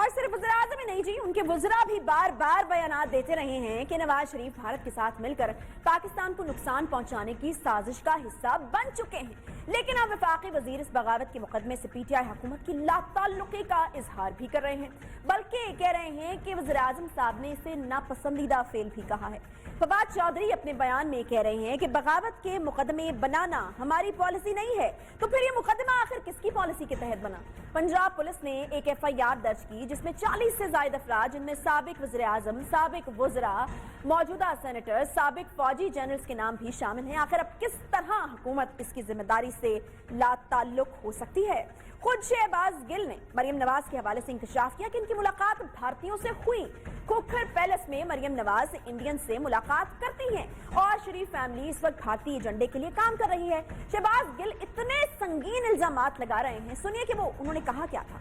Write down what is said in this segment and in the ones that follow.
اور صرف وزیراعظم ہی نہیں جی، ان کے وزراء بھی بار بار بیانات دیتے رہے ہیں کہ نواز شریف بھارت کے ساتھ مل کر پاکستان کو نقصان پہنچانے کی سازش کا حصہ بن چکے ہیں، لیکن اب وفاقی وزیر اس بغاوت کے مقدمے سے پی ٹی آئی حکومت کی لا تعلقی کا اظہار بھی کر رہے ہیں، بلکہ کہہ رہے ہیں کہ وزیراعظم صاحب نے اسے ناپسندیدہ فعل بھی کہا ہے۔ فواد چودھری اپنے بیان میں کہہ رہے ہیں کہ بغاوت کے مقدمے بنانا ہماری پالیسی نہیں ہے، تو پھر یہ مقدمہ آخر کس کی پالیسی کے تحت بنا؟ پنجاب پولیس نے ایک ایف آئی آر درج کی جس میں 40 سے زائد افراد، جن میں سابق وزیراعظم، سابق وزراء، موجودہ سینیٹر، سابق فوجی جنرلز کے نام بھی شامل ہیں۔ آخر اب کس طرح حکومت اس کی ذمہ داری سے لا تعلق ہو سکتی ہے؟ خود شہباز گل نے مریم نواز کے حوالے سے انکشاف کیا کہ ان کی ملاقات بھارتیوں سے ہوئی۔ کھوکھر پیلس میں مریم نواز انڈین سے ملاقات کرتی ہیں اور شریف فیملی اس وقت بھارتی ایجنڈے کے لیے کام کر رہی ہے۔ شہباز گل اتنے سنگین الزامات لگا رہے ہیں، سنیے کہ وہ انہوں نے کہا کیا تھا۔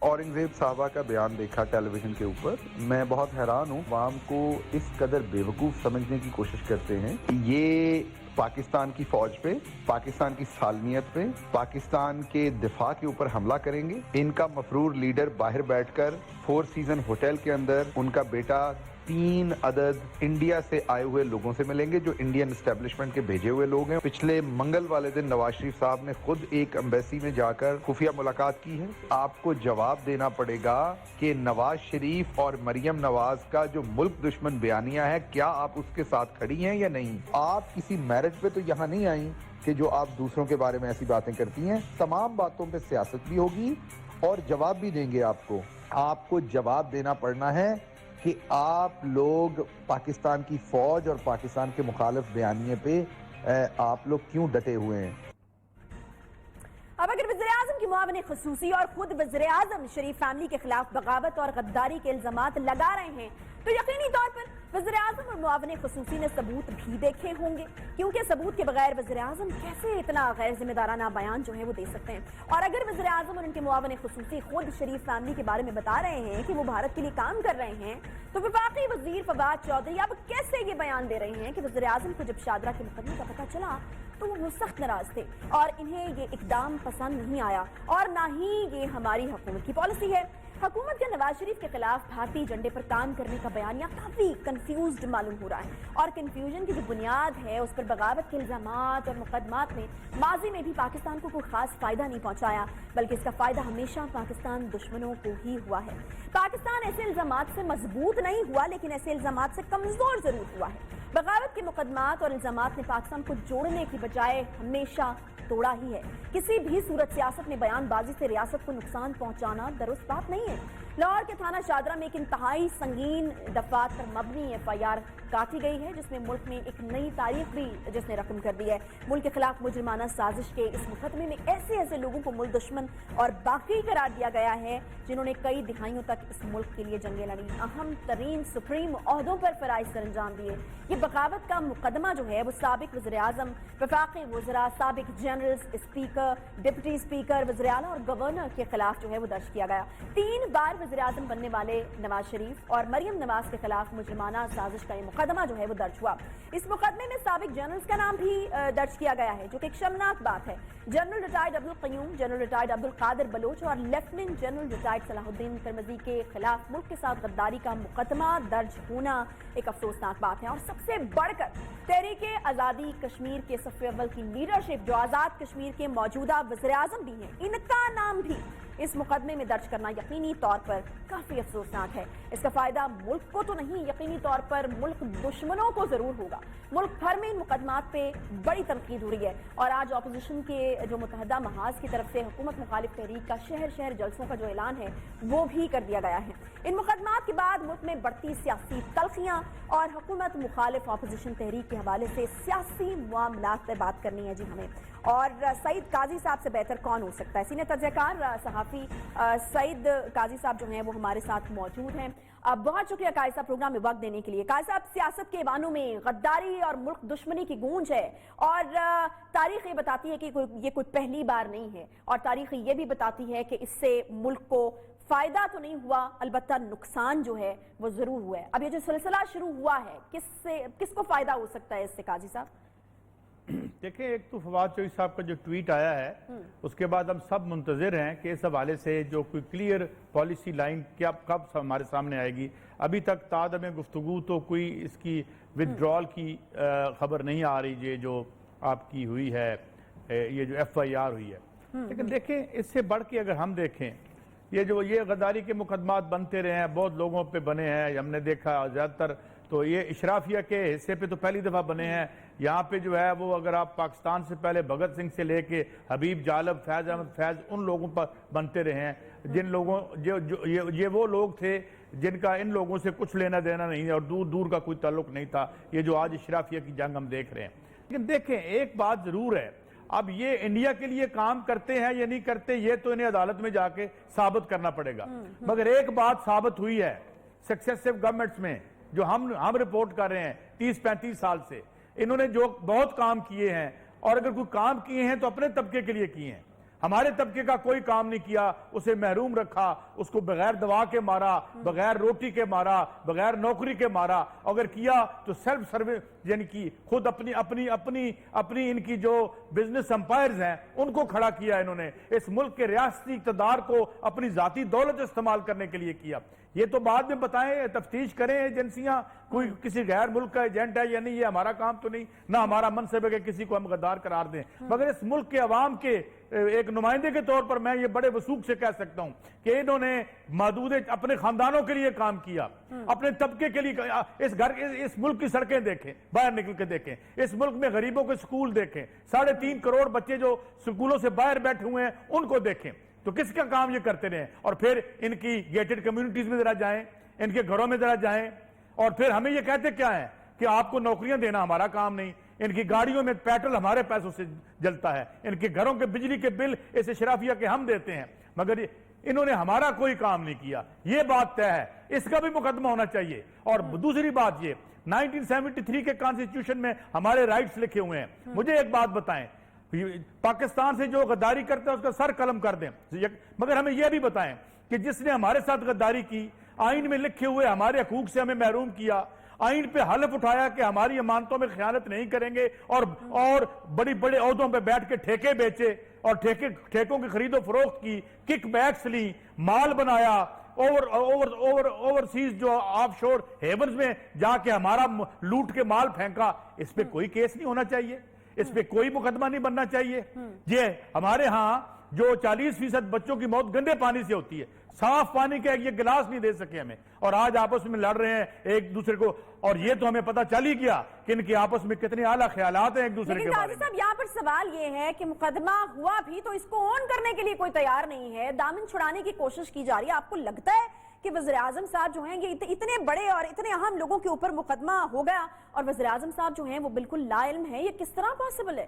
اورنگزیب صاحبہ کا بیان دیکھا ٹیلی ویژن کے اوپر، میں بہت حیران ہوں، عوام کو اس قدر بیوقوف سمجھنے کی کوشش کرتے ہیں کہ یہ پاکستان کی فوج پہ، پاکستان کی سالمیت پہ، پاکستان کے دفاع کے اوپر حملہ کریں گے۔ ان کا مفرور لیڈر باہر بیٹھ کر 4 سیزن ہوٹل کے اندر ان کا بیٹا 3 عدد انڈیا سے آئے ہوئے لوگوں سے ملیں گے جو انڈین اسٹیبلشمنٹ کے بھیجے ہوئے لوگ ہیں۔ پچھلے منگل والے دن نواز شریف صاحب نے خود ایک ایمبیسی میں جا کر خفیہ ملاقات کی ہے۔ آپ کو جواب دینا پڑے گا کہ نواز شریف اور مریم نواز کا جو ملک دشمن بیانیہ ہے، کیا آپ اس کے ساتھ کھڑی ہیں یا نہیں؟ آپ کسی میرٹ پہ تو یہاں نہیں آئیں کہ جو آپ دوسروں کے بارے میں ایسی باتیں کرتی ہیں۔ تمام باتوں پہ سیاست بھی ہوگی اور جواب بھی دیں گے آپ کو۔ آپ کو جواب دینا پڑنا ہے کہ آپ لوگ پاکستان کی فوج اور پاکستان کے مخالف بیانیے پہ آپ لوگ کیوں ڈٹے ہوئے ہیں؟ اب اگر وزیراعظم کی معاون خصوصی اور خود وزیراعظم شریف فیملی کے خلاف بغاوت اور غداری کے الزامات لگا رہے ہیں تو یقینی طور پر وزیراعظم اور معاون خصوصی نے ثبوت بھی دیکھے ہوں گے، کیونکہ ثبوت کے بغیر وزیراعظم کیسے اتنا غیر ذمہ دارانہ بیان جو ہے وہ دے سکتے ہیں؟ اور اگر وزیراعظم اور ان کے معاون خصوصی خود شریف فیملی کے بارے میں بتا رہے ہیں کہ وہ بھارت کے لیے کام کر رہے ہیں، تو وفاقی وزیر فواد چودھری اب کیسے یہ بیان دے رہے ہیں کہ وزیراعظم کو جب شادرہ کے مقدمے کا پتہ چلا تو وہ سخت ناراض تھے اور انہیں یہ اقدام پسند نہیں آیا اور نہ ہی یہ ہماری حکومت کی پالیسی ہے؟ حکومت کا نواز شریف کے خلاف بھارتی ایجنڈے پر کام کرنے کا بیانیہ کافی کنفیوزڈ معلوم ہو رہا ہے، اور کنفیوژن کی جو بنیاد ہے اس پر بغاوت کے الزامات اور مقدمات نے ماضی میں بھی پاکستان کو کوئی خاص فائدہ نہیں پہنچایا، بلکہ اس کا فائدہ ہمیشہ پاکستان دشمنوں کو ہی ہوا ہے۔ پاکستان ایسے الزامات سے مضبوط نہیں ہوا، لیکن ایسے الزامات سے کمزور ضرور ہوا ہے۔ بغاوت کے مقدمات اور الزامات نے پاکستان کو جوڑنے کی بجائے ہمیشہ توڑا ہی ہے۔ کسی بھی صورت سیاست میں بیان بازی سے ریاست کو نقصان پہنچانا درست بات نہیں ہے۔ لاہور کے تھانہ شادرہ میں ایک انتہائی سنگین دفعات پر مبنی ایف آئی آر کاٹی گئی ہے، جس میں ملک میں ایک نئی تاریخ بھی جس نے رقم کر دی ہے۔ ملک کے خلاف مجرمانہ سازش کے اس مقدمے میں ایسے لوگوں کو ملک دشمن اور باغی قرار دیا گیا ہے جنہوں نے کئی دہائیوں تک اس ملک کے لیے جنگیں لڑی، اہم ترین سپریم عہدوں پر فرائض سر انجام دیے۔ یہ بغاوت کا مقدمہ جو ہے وہ سابق وزیراعظم، وفاقی وزراء، سابق جنرلز، اسپیکر، ڈپٹی اسپیکر، وزیر اعلیٰ اور گورنر کے خلاف جو ہے وہ درج کیا گیا۔ 3 بار وزیراعظم بننے والے نواز شریف اور مریم نواز کے خلاف مجرمانہ سازش کا یہ مقدمہ جو ہے وہ درج ہوا۔ اس مقدمے میں سابق جنرلز کا نام بھی درج کیا گیا ہے، جو کہ ایک شرمناک بات ہے۔ General retired Abdul Qayyum, general retired Abdul Qadir Baloch اور لیفٹیننٹ جنرل ریٹائرڈ صلاح الدین ترمذی کے خلاف ملک کے ساتھ غداری کا مقدمہ درج ہونا ایک افسوسناک بات ہے۔ اور سب سے بڑھ کر تحریک آزادی کشمیر کے صف اول کی لیڈرشپ، جو آزاد کشمیر کے موجودہ وزیراعظم بھی ہیں، ان کا نام بھی اس مقدمے میں درج کرنا یقینی طور پر کافی افسوسناک ہے۔ اس کا فائدہ ملک کو تو نہیں، یقینی طور پر ملک دشمنوں کو ضرور ہوگا۔ ملک بھر میں ان مقدمات پہ بڑی تنقید ہو رہی ہے، اور آج اپوزیشن کے جو متحدہ محاذ کی طرف سے حکومت مخالف تحریک کا شہر شہر جلسوں کا جو اعلان ہے وہ بھی کر دیا گیا ہے۔ ان مقدمات کے بعد ملک میں بڑھتی سیاسی تلخیاں اور حکومت مخالف اپوزیشن تحریک کے حوالے سے سیاسی معاملات پر بات کرنی ہے جی ہمیں، اور سعید قاضی صاحب سے بہتر کون ہو سکتا ہے؟ سینئر تجزیہ کار صحافی سعید قاضی صاحب جو ہیں وہ ہمارے ساتھ موجود ہیں۔ بہت شکریہ قاضی صاحب پروگرام میں وقت دینے کے لیے۔ قاضی صاحب، سیاست کے ایوانوں میں غداری اور ملک دشمنی کی گونج ہے، اور تاریخ یہ بتاتی ہے کہ یہ کوئی پہلی بار نہیں ہے، اور تاریخ یہ بھی بتاتی ہے کہ اس سے ملک کو فائدہ تو نہیں ہوا، البتہ نقصان جو ہے وہ ضرور ہوا ہے۔ اب یہ جو سلسلہ شروع ہوا ہے، کس کو فائدہ ہو سکتا ہے اس سے قاضی صاحب؟ دیکھیں ایک تو فواد چوہدری صاحب کا جو ٹویٹ آیا ہے اس کے بعد ہم سب منتظر ہیں کہ اس حوالے سے جو کوئی کلیئر پالیسی لائن کب ہمارے سامنے آئے گی. ابھی تک تادم گفتگو تو کوئی اس کی ودڈرال کی خبر نہیں آ رہی ہے جو آپ کی ہوئی ہے, یہ جو FIR ہوئی ہے. لیکن دیکھیں اس سے بڑھ کے اگر ہم دیکھیں یہ غداری کے مقدمات بنتے رہے ہیں, بہت لوگوں پہ بنے ہیں, ہم نے دیکھا زیادہ تر تو یہ اشرافیہ کے حصے پہ تو پہلی دفعہ بنے ہیں. یہاں پہ جو ہے وہ اگر آپ پاکستان سے پہلے بھگت سنگھ سے لے کے حبیب جالب, فیض احمد فیض, ان لوگوں پر بنتے رہے ہیں جن لوگوں یہ وہ لوگ تھے جن کا ان لوگوں سے کچھ لینا دینا نہیں ہے اور دور دور کا کوئی تعلق نہیں تھا. یہ جو آج اشرافیہ کی جنگ ہم دیکھ رہے ہیں. لیکن دیکھیں ایک بات ضرور ہے, اب یہ انڈیا کے لیے کام کرتے ہیں یا نہیں کرتے یہ تو انہیں عدالت میں جا کے ثابت کرنا پڑے گا. مگر ایک بات ثابت ہوئی ہے سکسیسو گورنمنٹس میں جو ہم رپورٹ کر رہے ہیں 30-35 سال سے, انہوں نے جو بہت کام کیے ہیں, اور اگر کوئی کام کیے ہیں تو اپنے طبقے کے لیے کیے ہیں. ہمارے طبقے کا کوئی کام نہیں کیا, اسے محروم رکھا, اس کو بغیر دوا کے مارا, بغیر روٹی کے مارا, بغیر نوکری کے مارا. اگر کیا تو سیلف سروس یعنی کہ خود اپنی ان کی جو بزنس امپائرز ہیں ان کو کھڑا کیا انہوں نے. اس ملک کے ریاستی اقتدار کو اپنی ذاتی دولت استعمال کرنے کے لیے کیا. یہ تو بعد میں بتائیں, تفتیش کریں ایجنسیاں کوئی کسی غیر ملک کا ایجنٹ ہے یا نہیں, یہ ہمارا کام تو نہیں, نہ ہمارا منصب ہے کہ کسی کو ہم غدار قرار دیں. مگر اس ملک کے عوام کے ایک نمائندے کے طور پر میں یہ بڑے وثوق سے کہہ سکتا ہوں کہ انہوں نے محدود اپنے خاندانوں کے لیے کام کیا, اپنے طبقے کے لیے. اس ملک کی سڑکیں دیکھیں, باہر نکل کے دیکھیں, اس ملک میں غریبوں کے سکول دیکھیں, 3.5 کروڑ بچے جو سکولوں سے باہر بیٹھے ہوئے ہیں ان کو دیکھیں. تو کس کا کام یہ کرتے رہے؟ اور پھر ان کی گیٹڈ کمیونٹیز میں ذرا جائیں, ان کے گھروں میں ذرا جائیں, اور پھر ہمیں یہ کہتے کیا ہے کہ آپ کو نوکریاں دینا ہمارا کام نہیں. ان کی گاڑیوں میں پیٹرول ہمارے پیسوں سے جلتا ہے, ان کے گھروں کے بجلی کے بل اس اشرافیہ کے ہم دیتے ہیں, مگر انہوں نے ہمارا کوئی کام نہیں کیا. یہ بات طے ہے, اس کا بھی مقدمہ ہونا چاہیے. اور دوسری بات یہ 1973 کے کانسٹیٹیوشن میں ہمارے رائٹس لکھے ہوئے ہیں. مجھے ایک بات بتائیں, پاکستان سے جو غداری کرتا ہے اس کا سر قلم کر دیں, مگر ہمیں یہ بھی بتائیں کہ جس نے ہمارے ساتھ غداری کی, آئین میں لکھے ہوئے ہمارے حقوق سے ہمیں محروم کیا, آئین پہ حلف اٹھایا کہ ہماری امانتوں میں خیانت نہیں کریں گے, اور بڑے عہدوں پہ بیٹھ کے ٹھیکے بیچے اور ٹھیکوں کی خرید و فروخت کی, کک بیکس لی, مال بنایا, اوورسیز جو آف شور ہیونز میں جا کے ہمارا لوٹ کے مال پھینکا. اس پہ کوئی کیس نہیں ہونا چاہیے, اس پہ کوئی مقدمہ نہیں بننا چاہیے. یہ ہمارے ہاں جو 40% بچوں کی موت گندے پانی سے ہوتی ہے, صاف پانی کا یہ گلاس نہیں دے سکے ہمیں, اور آج آپس میں لڑ رہے ہیں ایک دوسرے کو. اور یہ تو ہمیں پتہ چل ہی گیا کہ ان کے آپس میں کتنے اعلیٰ خیالات ہیں ایک دوسرے کے بارے میں. لیکن صاحب یہاں پر سوال یہ ہے کہ مقدمہ ہوا بھی تو اس کو اون کرنے کے لیے کوئی تیار نہیں ہے, دامن چھڑانے کی کوشش کی جا رہی ہے. آپ کو لگتا ہے کہ وزیراعظم صاحب جو ہیں یہ اتنے بڑے اور اتنے اہم لوگوں کے اوپر مقدمہ ہو گیا اور وزیراعظم صاحب جو ہیں وہ بالکل لا علم ہے, یہ کس طرح پاسبل ہے؟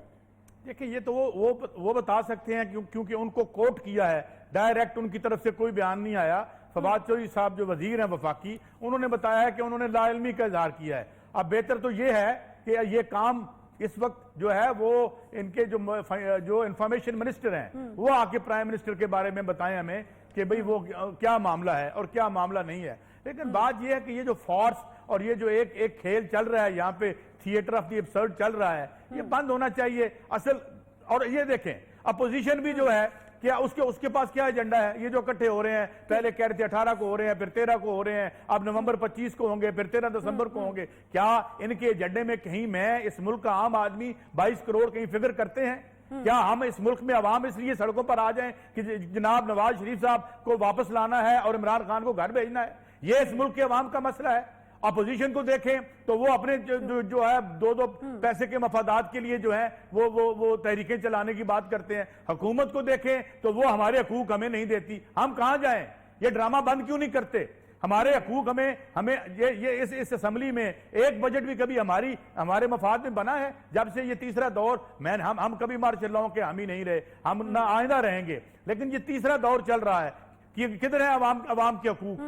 دیکھیں یہ تو وہ بتا سکتے ہیں کیونکہ ان کو کوٹ کیا ہے, ڈائریکٹ ان کی طرف سے کوئی بیان نہیں آیا. فواد چوہدری صاحب جو وزیر ہیں وفاقی, انہوں نے بتایا ہے کہ انہوں نے لا علمی کا اظہار کیا ہے. اب بہتر تو یہ ہے کہ یہ کام اس وقت جو ہے وہ ان کے جو انفارمیشن منسٹر ہیں وہ آ کے پرائم منسٹر کے بارے میں بتائیں ہمیں کہ بھئی وہ کیا معاملہ ہے اور کیا معاملہ نہیں ہے. لیکن بات یہ ہے کہ یہ جو فورس اور یہ جو ایک کھیل چل رہا ہے یہاں پہ, تھیٹر آف دی ابسرڈ چل رہا ہے, یہ بند ہونا چاہیے اصل. اور یہ دیکھیں اپوزیشن بھی جو ہے کیا اس کے پاس کیا ایجنڈا ہے؟ یہ جو اکٹھے ہو رہے ہیں, پہلے کہہ رہے تھے 18 کو ہو رہے ہیں, پھر 13 کو ہو رہے ہیں, اب نومبر 25 کو ہوں گے, پھر 13 دسمبر کو ہوں گے. کیا ان کے ایجنڈے میں کہیں میں اس ملک کا عام آدمی 22 کروڑ کہیں فگر کرتے ہیں؟ کیا ہم اس ملک میں عوام اس لیے سڑکوں پر آ جائیں کہ جناب نواز شریف صاحب کو واپس لانا ہے اور عمران خان کو گھر بھیجنا ہے؟ یہ اس ملک کے عوام کا مسئلہ ہے. اپوزیشن کو دیکھیں تو وہ اپنے جو ہے دو پیسے کے مفادات کے لیے جو ہے وہ تحریکیں چلانے کی بات کرتے ہیں. حکومت کو دیکھیں تو وہ ہمارے حقوق ہمیں نہیں دیتی. ہم کہاں جائیں؟ یہ ڈرامہ بند کیوں نہیں کرتے؟ ہمارے حقوق ہمیں یہ اس اسمبلی میں ایک بجٹ بھی کبھی ہمارے مفاد میں بنا ہے؟ جب سے یہ تیسرا دور ہم کبھی مارشل لاؤ کے حامی نہیں رہے, ہم نہ آئندہ رہیں گے, لیکن یہ تیسرا دور چل رہا ہے. کدھر ہے عوام کے حقوق؟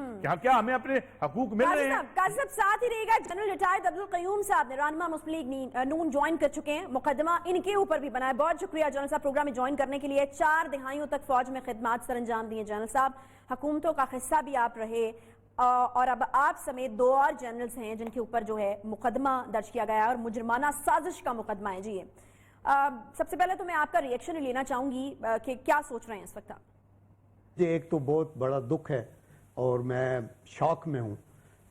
کیا ہمیں اپنے حقوق مل رہے ہیں؟ قاضی صاحب ساتھ ہی رہے گا. جنرل ریٹائرڈ عبدالقیوم صاحب نے رہنما مسلم لیگ نون جوائن کر چکے ہیں, مقدمہ ان کے اوپر بھی بنا ہے. بہت شکریہ جنرل صاحب پروگرام میں جوائن کرنے کے لیے. 4 دہائیوں تک فوج میں خدمات سر انجام دیے جنرل صاحب, حکومتوں کا حصہ بھی آپ رہے, اور اب آپ سمیت 2 اور جنرلز ہیں جن کے اوپر جو ہے مقدمہ درج کیا گیا ہے اور مجرمانہ سازش کا مقدمہ ہے. جی سب سے پہلے تو میں آپ کا ریئیکشن لینا چاہوں گی کہ کیا سوچ رہے ہیں اس وقت آپ؟ یہ ایک تو بہت بڑا دکھ ہے اور میں شوق میں ہوں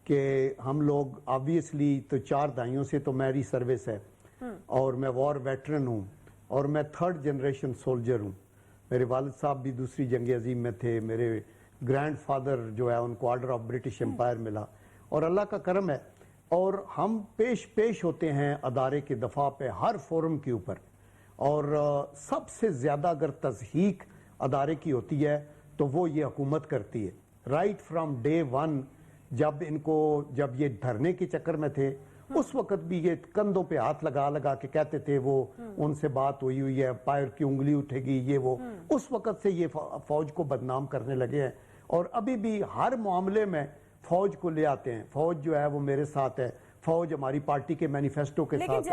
کہ ہم لوگ آبویسلی تو 4 دہائیوں سے تو میری سروس ہے اور میں وار ویٹرن ہوں اور میں 3rd جنریشن سولجر ہوں. میرے والد صاحب بھی دوسری جنگ عظیم میں تھے, میرے گرینڈ فادر جو ہے ان کو آرڈر آف برٹش امپائر ملا, اور اللہ کا کرم ہے اور ہم پیش ہوتے ہیں ادارے کے دفاع پہ ہر فورم کے اوپر, اور سب سے زیادہ اگر تضحیق ادارے کی ہوتی ہے تو وہ یہ حکومت کرتی ہے. رائٹ فرام ڈے 1 جب یہ دھرنے کے چکر میں تھے اس وقت بھی یہ کندھوں پہ ہاتھ لگا کے کہتے تھے وہ ان سے بات ہوئی ہے, پائر کی انگلی اٹھے گی, یہ وہ اس وقت سے یہ فوج کو بدنام کرنے لگے ہیں اور ابھی بھی ہر معاملے میں فوج کو لے آتے ہیں. فوج جو ہے وہ میرے ساتھ ہے, فوج ہماری پارٹی کے مینیفیسٹو کے ساتھ ہے. لیکن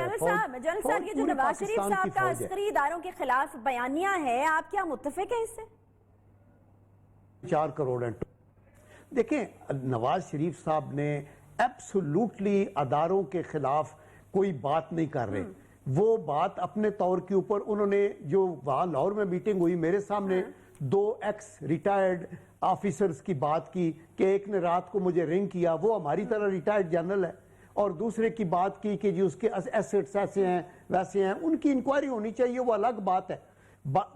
جنرل صاحب یہ جو نواز شریف صاحب کا عسکری اداروں کے خلاف بیانیہ ہے, آپ کیا متفق ہیں اس سے؟ 4 کروڑ ہیں. دیکھیں نواز شریف صاحب نے ایبسولوٹلی اداروں کے خلاف کوئی بات نہیں کر رہے. وہ بات اپنے طور کے اوپر انہوں نے جو وہاں لاہور میں میٹنگ ہوئی میرے سامنے 2 ایکس ریٹائرڈ آفیسرز کی بات کی کہ ایک نے رات کو مجھے رنگ کیا, وہ ہماری طرح ریٹائرڈ جنرل ہے, اور دوسرے کی بات کی کہ جی اس کے ایسٹس ایسے ہیں ویسے ہیں, ان کی انکوائری ہونی چاہیے, وہ الگ بات ہے.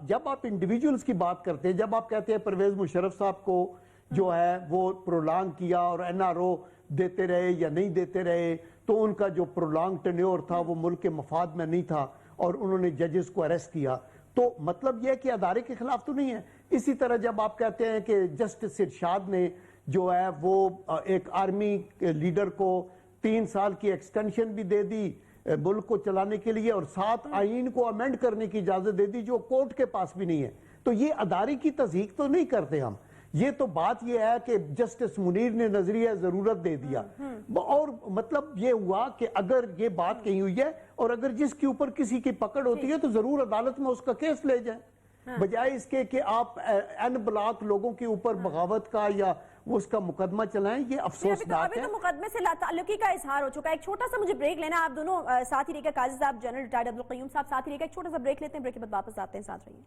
جب آپ انڈیویجولز کی بات کرتے ہیں, جب آپ کہتے ہیں پرویز مشرف صاحب کو جو ہے وہ پرولانگ کیا اور NRO دیتے رہے یا نہیں دیتے رہے, تو ان کا جو پرولانگ ٹینیور تھا وہ ملک کے مفاد میں نہیں تھا اور انہوں نے ججز کو اریسٹ کیا, تو مطلب یہ ہے کہ ادارے کے خلاف تو نہیں ہے. اسی طرح جب آپ کہتے ہیں کہ جسٹس ارشاد نے جو ہے وہ ایک آرمی لیڈر کو 3 سال کی ایکسٹینشن بھی دے دی ملک کو چلانے کے لیے اور 7 آئین کو امینڈ کرنے کی اجازت دے دی جو کورٹ کے پاس بھی نہیں ہے, تو یہ ادارے کی تضحیق تو نہیں کرتے ہم. یہ تو بات یہ ہے کہ جسٹس منیر نے نظریہ ضرورت دے دیا, اور مطلب یہ ہوا کہ اگر یہ بات کہی ہوئی ہے اور اگر جس کے اوپر کسی کی پکڑ ہوتی ہے تو ضرور عدالت میں اس کا کیس لے جائیں, بجائے اس کے کہ آپ این بلاک لوگوں کے اوپر بغاوت کا یا اس کا مقدمہ چلائیں. یہ افسوسناک ہے. ابھی تو مقدمے سے لا تعلقی کا اظہار ہو چکا ہے. ایک چھوٹا سا مجھے بریک لینا, آپ دونوں ساتھ ہی رہے گا, قاضی صاحب جنرل ریٹائرڈ عبدالقیوم صاحب ساتھ ہی رہے گا, ایک چھوٹا سا بریک لیتے ہیں, بریک کے بعد واپس آتے ہیں, ساتھ رہیے.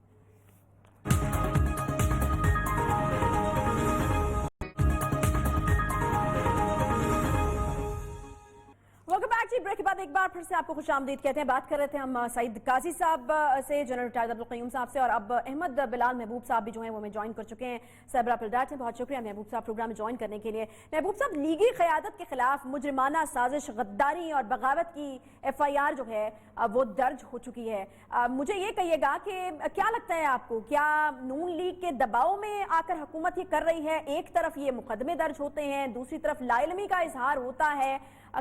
ویلکم بیک جی. بریک کے بعد ایک بار پھر سے آپ کو خوش آمدید کہتے ہیں. بات کر رہے تھے ہم سعید قاضی صاحب سے, جنرل ریٹائرڈ عبدالقیوم صاحب سے, اور اب احمد بلال محبوب صاحب بھی جو ہیں وہ ہمیں جوائن کر چکے ہیں. سربراہ پلڈاٹ ہیں, بہت شکریہ محبوب صاحب پروگرام میں جوائن کرنے کے لیے. محبوب صاحب, لیگی قیادت کے خلاف مجرمانہ سازش, غداری اور بغاوت کی FIR جو ہے وہ درج ہو چکی ہے. مجھے یہ کہیے گا کہ کیا لگتا ہے آپ کو, کیا نون لیگ کے دباؤ میں آ کر حکومت یہ کر رہی ہے؟ ایک طرف یہ مقدمے درج ہوتے ہیں, دوسری طرف لا علمی کا اظہار ہوتا ہے,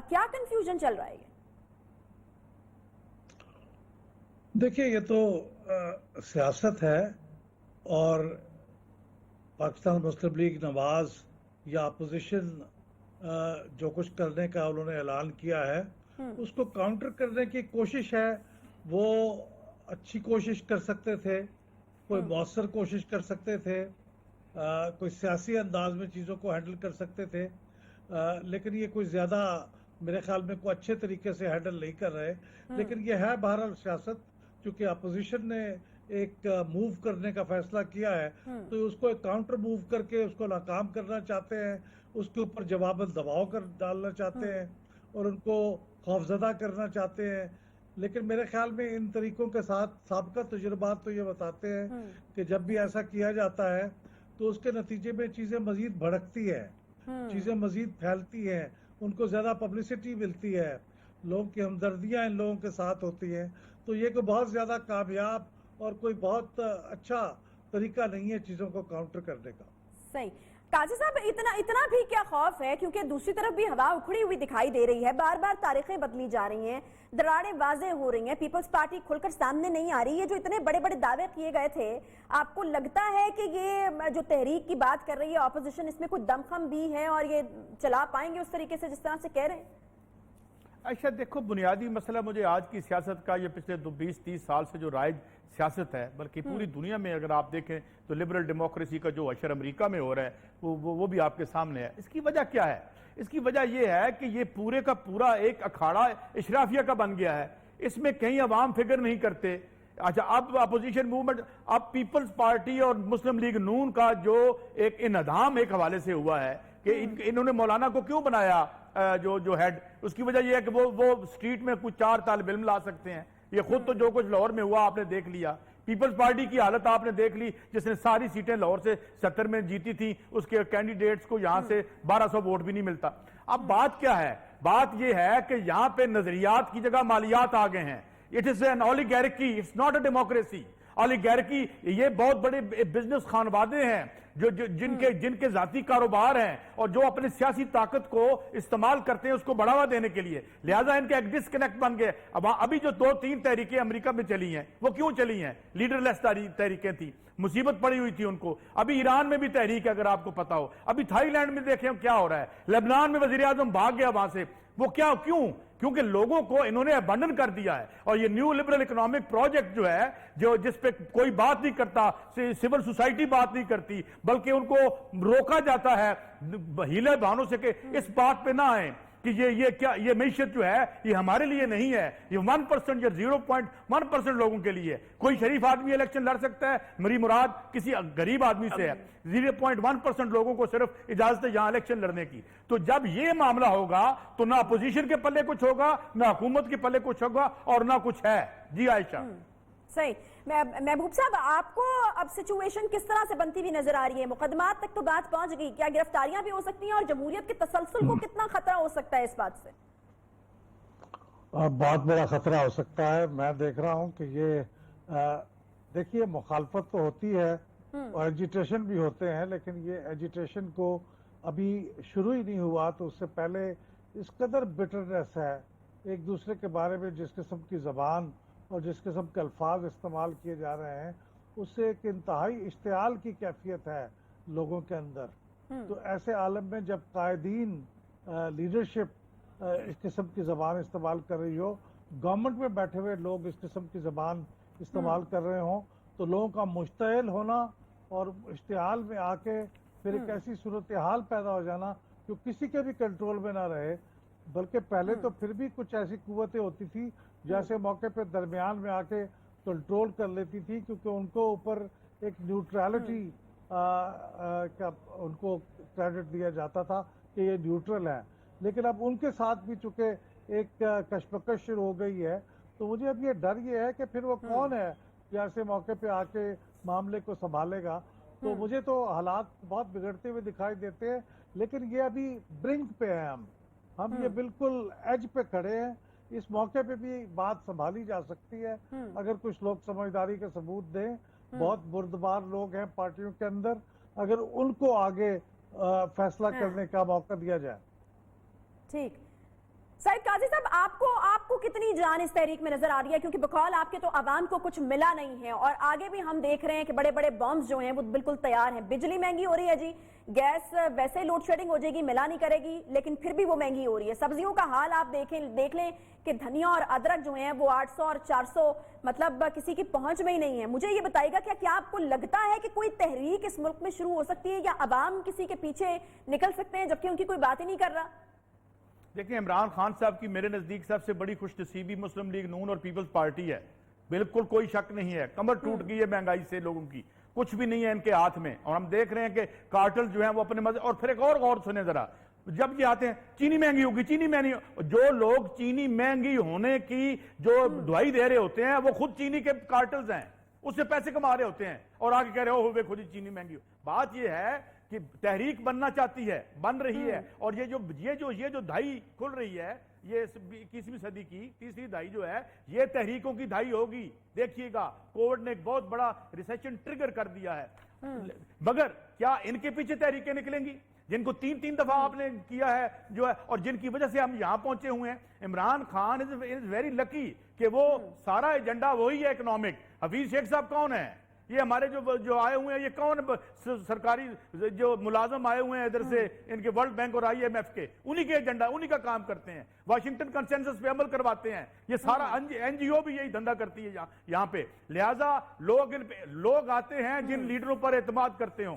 کیا کنفیوژن چل رہا ہے؟ دیکھیں یہ تو سیاست ہے, اور پاکستان مسلم لیگ نواز یا اپوزیشن جو کچھ کرنے کا انہوں نے اعلان کیا ہے اس کو کاؤنٹر کرنے کی کوشش ہے. وہ اچھی کوشش کر سکتے تھے, کوئی مؤثر کوشش کر سکتے تھے, کوئی سیاسی انداز میں چیزوں کو ہینڈل کر سکتے تھے, لیکن یہ کوئی زیادہ میرے خیال میں کوئی اچھے طریقے سے ہینڈل نہیں کر رہے. لیکن یہ ہے بہرحال سیاست, چونکہ اپوزیشن نے ایک موو کرنے کا فیصلہ کیا ہے تو اس کو ایک کاؤنٹر موو کر کے اس کو ناکام کرنا چاہتے ہیں, اس کے اوپر جواباً دباؤ کر ڈالنا چاہتے ہیں اور ان کو خوفزدہ کرنا چاہتے ہیں. لیکن میرے خیال میں ان طریقوں کے ساتھ سابقہ تجربات تو یہ بتاتے ہیں کہ جب بھی ایسا کیا جاتا ہے تو اس کے نتیجے میں چیزیں مزید بھڑکتی ہیں, چیزیں مزید پھیلتی ہیں, ان کو زیادہ پبلسٹی ملتی ہے, لوگوں کی ہمدردیاں ان لوگوں کے ساتھ ہوتی ہیں. تو یہ کوئی بہت زیادہ کامیاب اور کوئی بہت اچھا طریقہ نہیں ہے چیزوں کو کاؤنٹر کرنے کا. صحیح. قاضی صاحب, اتنا بھی کیا خوف ہے, کیونکہ دوسری طرف بھی ہوا اکھڑی ہوئی دکھائی دے رہی ہے, بار بار تاریخیں بدلی جا رہی ہیں, دراڑیں واضح ہو رہی ہیں, پیپلز پارٹی کھل کر سامنے نہیں آ رہی ہے. جو اتنے بڑے بڑے دعوے کیے گئے تھے, آپ کو لگتا ہے کہ یہ جو تحریک کی بات کر رہی ہے اپوزیشن, اس میں کوئی دمخم بھی ہے اور یہ چلا پائیں گے اس طریقے سے جس طرح سے کہہ رہے ہیں؟ اچھا دیکھو, بنیادی مسئلہ مجھے آج کی سیاست کا, یہ پچھلے 20-30 سال سے جو رائج سیاست ہے, بلکہ پوری دنیا میں اگر آپ دیکھیں تو لبرل ڈیموکریسی کا جو اشر امریکہ میں ہو رہا ہے وہ بھی آپ کے سامنے ہے. اس کی وجہ کیا ہے؟ اس کی وجہ یہ ہے کہ یہ پورے کا پورا ایک اکھاڑا اشرافیہ کا بن گیا ہے. اس میں کہیں عوام فکر نہیں کرتے. اچھا اب اپوزیشن موومنٹ، اب پیپلز پارٹی اور مسلم لیگ نون کا جو ایک انہدام ایک حوالے سے ہوا ہے کہ انہوں نے مولانا کو کیوں بنایا جو ہیڈ، اس کی وجہ یہ ہے کہ وہ سٹریٹ میں کچھ 4 طالب علم لا سکتے ہیں. یہ خود تو جو کچھ لاہور میں ہوا آپ نے دیکھ لیا. پیپلز پارٹی کی حالت آپ نے دیکھ لی، جس نے ساری سیٹیں لاہور سے 70 میں جیتی تھی، اس کے کینڈیڈیٹس کو یہاں سے 1200 ووٹ بھی نہیں ملتا. اب بات کیا ہے؟ بات یہ ہے کہ یہاں پہ نظریات کی جگہ مالیات آ گئے ہیں. It is an oligarchy, it's not a democracy. Oligarchy یہ بہت بڑے بزنس خانوادے ہیں جن کے ذاتی کاروبار ہیں اور جو اپنی سیاسی طاقت کو استعمال کرتے ہیں اس کو بڑھاوا دینے کے لیے. لہٰذا ان کا ایک ڈسکنیکٹ بن گئے. اب ابھی جو 2-3 تحریکیں امریکہ میں چلی ہیں وہ کیوں چلی ہیں؟ لیڈر لیس تحریکیں تھیں، مصیبت پڑی ہوئی تھی ان کو. ابھی ایران میں بھی تحریک ہے اگر آپ کو پتا ہو. ابھی تھائی لینڈ میں دیکھیں کیا ہو رہا ہے. لبنان میں وزیر اعظم بھاگ گیا وہاں سے. وہ کیوں؟ کیونکہ لوگوں کو انہوں نے ابنڈن کر دیا ہے. اور یہ نیو لبرل اکنامک پروجیکٹ جو ہے جس پہ کوئی بات نہیں کرتا، سول سوسائٹی بات نہیں کرتی، بلکہ ان کو روکا جاتا ہے ہیلے بہانوں سے کہ اس بات پہ نہ آئیں کہ یہ معیشت جو ہے یہ ہمارے لیے نہیں ہے، یہ 1% یا 0.1% لوگوں کے لیے. کوئی شریف آدمی الیکشن لڑ سکتا ہے، میری مراد کسی غریب آدمی سے ہے. 0.1% لوگوں کو صرف اجازت ہے یہاں الیکشن لڑنے کی. تو جب یہ معاملہ ہوگا تو نہ اپوزیشن کے پلے کچھ ہوگا، نہ حکومت کے پلے کچھ ہوگا اور نہ کچھ ہے. جی عائشہ. صحیح. محبوب صاحب، آپ کو اب سچویشن کس طرح سے بنتی ہوئی نظر آ رہی ہے؟ مقدمات تک تو بات پہنچ گئی، کیا گرفتاریاں بھی ہو سکتی ہیں اور جمہوریت کے تسلسل کو کتنا خطرہ ہو سکتا ہے اس بات سے؟ بہت بڑا خطرہ ہو سکتا ہے. میں دیکھ رہا ہوں کہ یہ دیکھیے مخالفت تو ہوتی ہے اور ایجیٹیشن بھی ہوتے ہیں، لیکن یہ ایجیٹیشن کو ابھی شروع ہی نہیں ہوا تو اس سے پہلے اس قدر بٹرنس ہے ایک دوسرے کے بارے میں، جس قسم کی زبان اور جس قسم کے الفاظ استعمال کیے جا رہے ہیں اس سے ایک انتہائی اشتعال کی کیفیت ہے لوگوں کے اندر. تو ایسے عالم میں جب قائدین لیڈرشپ اس قسم کی زبان استعمال کر رہی ہو، گورنمنٹ میں بیٹھے ہوئے لوگ اس قسم کی زبان استعمال کر رہے ہوں، تو لوگوں کا مشتعل ہونا اور اشتعال میں آ کے پھر ایک ایسی صورتحال پیدا ہو جانا جو کسی کے بھی کنٹرول میں نہ رہے. بلکہ پہلے تو پھر بھی کچھ ایسی قوتیں ہوتی تھی جیسے موقع پہ درمیان میں آ کے کنٹرول کر لیتی تھی، کیونکہ ان کو اوپر ایک نیوٹرالٹی کا ان کو کریڈٹ دیا جاتا تھا کہ یہ نیوٹرل ہے. لیکن اب ان کے ساتھ بھی چونکہ ایک کشمکش شروع ہو گئی ہے، تو مجھے اب یہ ڈر یہ ہے کہ پھر وہ کون ہے جو ایسے موقع پہ آ کے معاملے کو سنبھالے گا. تو مجھے تو حالات بہت بگڑتے ہوئے دکھائی دیتے ہیں، لیکن یہ ابھی برنک پہ ہیں ہم یہ بالکل ایج پہ کھڑے ہیں. اس موقع پہ بھی بات سنبھالی جا سکتی ہے اگر کچھ لوگ سمجھداری کے ثبوت دیں. بہت بردبار لوگ ہیں پارٹیوں کے اندر، اگر ان کو آگے فیصلہ کرنے کا موقع دیا جائے. ٹھیک. سعید قاضی صاحب، آپ کو کتنی جان اس تحریک میں نظر آ رہی ہے؟ کیونکہ بقول آپ کے تو عوام کو کچھ ملا نہیں ہے، اور آگے بھی ہم دیکھ رہے ہیں کہ بڑے بڑے بمز جو ہیں وہ بالکل تیار ہیں. بجلی مہنگی ہو رہی ہے جی، گیس ویسے لوڈ شیڈنگ ہو جائے گی، ملا نہیں کرے گی، لیکن پھر بھی وہ مہنگی ہو رہی ہے. سبزیوں کا حال آپ دیکھ لیں کہ دھنیا اور ادرک جو ہیں وہ 800 اور 400 مطلب کسی کی پہنچ میں ہی نہیں ہے. مجھے یہ بتائیے گا کیا آپ کو لگتا ہے کہ کوئی تحریک اس ملک میں شروع ہو سکتی ہے، یا عوام کسی کے پیچھے نکل سکتے ہیں جبکہ ان کی کوئی بات ہی نہیں کر رہا؟ دیکھیں، عمران خان صاحب کی میرے نزدیک سب سے بڑی خوش نصیبی مسلم لیگ نون اور پیپلز پارٹی ہے. بالکل کوئی شک نہیں ہے. کمر ٹوٹ گئی ہے مہنگائی سے لوگوں کی، کچھ بھی نہیں ہے ان کے ہاتھ میں. اور ہم دیکھ رہے ہیں کہ کارٹل جو ہیں وہ اپنے مزے. اور پھر ایک اور غور سنیں ذرا، جب یہ آتے ہیں چینی مہنگی ہوگی، چینی مہنگی، جو لوگ چینی مہنگی ہونے کی جو دعائی دے رہے ہوتے ہیں وہ خود چینی کے کارٹلز ہیں، اس سے پیسے کما رہے ہوتے ہیں اور آگے کہہ رہے ہو دیکھو جی چینی مہنگی ہو. بات یہ ہے کہ تحریک بننا چاہتی ہے، بن رہی ہے. اور یہ جو دھائی کھل رہی ہے، یہ 21ویں صدی کی تیسری دھائی جو ہے، یہ تحریکوں کی دھائی ہوگی. دیکھیے گا کووڈ نے ایک بہت بڑا ریسیشن ٹریگر کر دیا ہے. مگر کیا ان کے پیچھے تحریکیں نکلیں گی جن کو 3 دفعہ آپ نے کیا ہے جو ہے، اور جن کی وجہ سے ہم یہاں پہنچے ہوئے ہیں؟ Imran Khan is very lucky کہ وہ سارا ایجنڈا وہی ہے اکنامک. حفیظ شیخ صاحب کون ہیں؟ یہ ہمارے جو آئے ہوئے ہیں، یہ کون سرکاری جو ملازم آئے ہوئے ہیں ادھر سے ان کے ورلڈ بینک اور IMF کے، انہی کے ایجنڈا، انہی کا کام کرتے ہیں. واشنگٹن کنسنسس پہ عمل کرواتے ہیں. یہ سارا NGO بھی یہی دھندا کرتی ہے یہاں پہ. لہٰذا لوگ آتے ہیں جن لیڈروں پر اعتماد کرتے ہوں.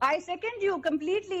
I second you completely,